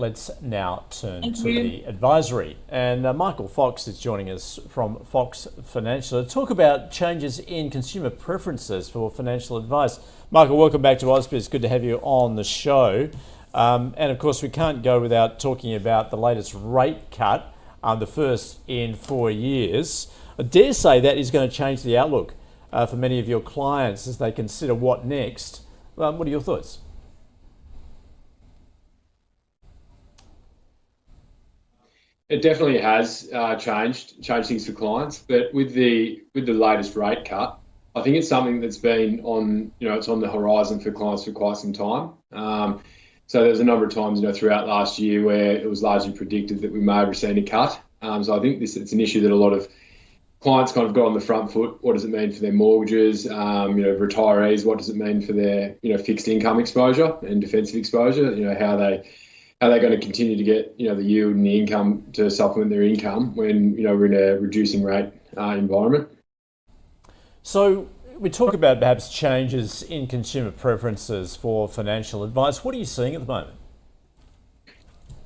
let's now turn to the advisory. And Michael Fox is joining us from Fox Financial to talk about changes in consumer preferences for financial advice. Michael, welcome back to Ausbiz. Good to have you on the show. And of course, we can't go without talking about the latest rate cut, the first in 4 years. I dare say that is going to change the outlook for many of your clients as they consider what next. What are your thoughts? It definitely has changed things for clients, but with the latest rate cut, I think it's something that's been on it's on the horizon for clients for quite some time. So there's a number of times throughout last year where it was largely predicted that we may have seen a cut. So I think it's an issue that a lot of clients kind of got on the front foot. What does it mean for their mortgages? Retirees, what does it mean for their fixed income exposure and defensive exposure? How they're going to continue to get the yield and the income to supplement their income when we're in a reducing rate environment. So we talk about perhaps changes in consumer preferences for financial advice. What are you seeing at the moment?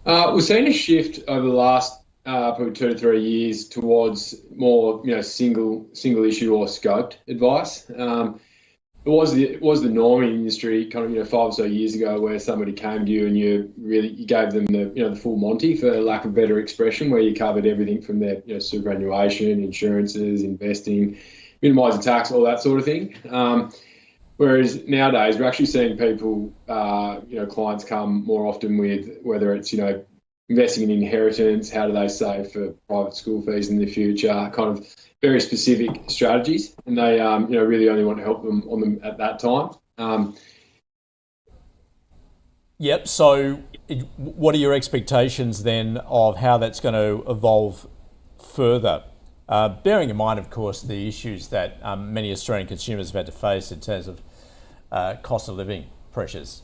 We're seeing a shift over the last probably 2 to 3 years towards more single issue or scoped advice. It was the norm in the industry kind of 5 or so years ago where somebody came to you and you gave them the full Monty, for lack of a better expression, where you covered everything from their superannuation, insurances, investing, minimising tax, all that sort of thing. Whereas nowadays we're actually seeing people, clients come more often with whether it's investing in inheritance, how do they save for private school fees in the future, kind of very specific strategies, and they really only want to help them on them at that time. Yep. So, what are your expectations then of how that's going to evolve further? Bearing in mind, of course, the issues that many Australian consumers have had to face in terms of cost of living pressures.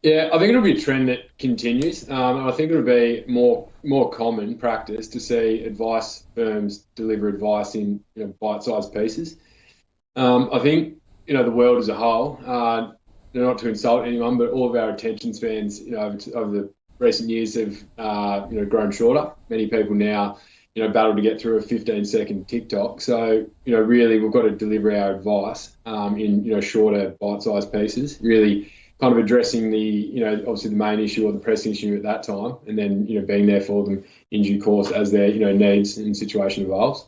Yeah, I think it'll be a trend that continues. And I think it'll be more common practice to see advice firms deliver advice in bite-sized pieces. I think the world as a whole, not to insult anyone, but all of our attention spans over the recent years have grown shorter. Many people now battle to get through a 15-second TikTok. So really we've got to deliver our advice in shorter bite-sized pieces. Really kind of addressing the, obviously the main issue or the pressing issue at that time, and then, being there for them in due course as their, needs and situation evolves.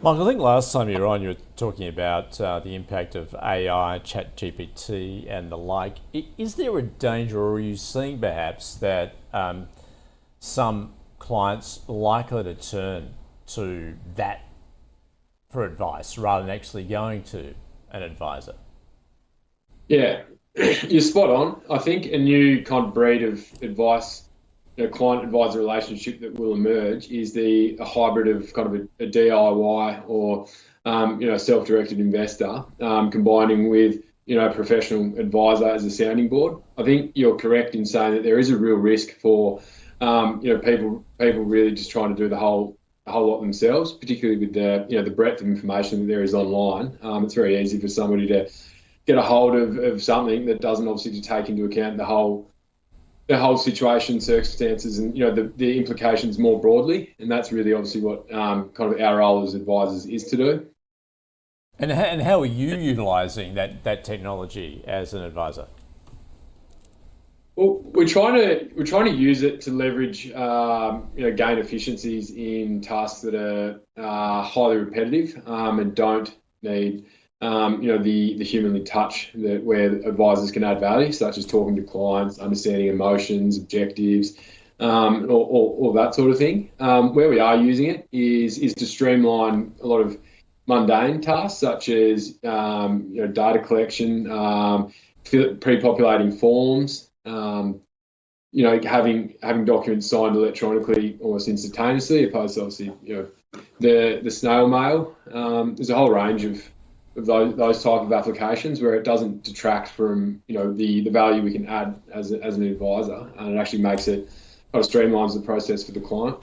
Michael, I think last time you were on, you were talking about the impact of AI, ChatGPT and the like. Is there a danger, or are you seeing perhaps that some clients are likely to turn to that for advice rather than actually going to an advisor? Yeah. You're spot on. I think a new kind of breed of advice, client-advisor relationship that will emerge is a hybrid of kind of a DIY or, self-directed investor, combining with, a professional advisor as a sounding board. I think you're correct in saying that there is a real risk for, people really just trying to do the whole lot themselves, particularly with the breadth of information that there is online. It's very easy for somebody to get a hold of something that doesn't obviously take into account the whole situation, circumstances, and the implications more broadly. And that's really obviously what kind of our role as advisors is to do. And how are you utilising that technology as an advisor? Well, we're trying to use it to leverage, gain efficiencies in tasks that are highly repetitive and don't need the humanly touch where advisors can add value, such as talking to clients, understanding emotions, objectives, all that sort of thing. Where we are using it is to streamline a lot of mundane tasks, such as data collection, pre-populating forms, having documents signed electronically almost instantaneously, opposed to obviously the snail mail. There's a whole range of those type of applications where it doesn't detract from the value we can add as an advisor, and it actually makes it kind of streamlines the process for the client.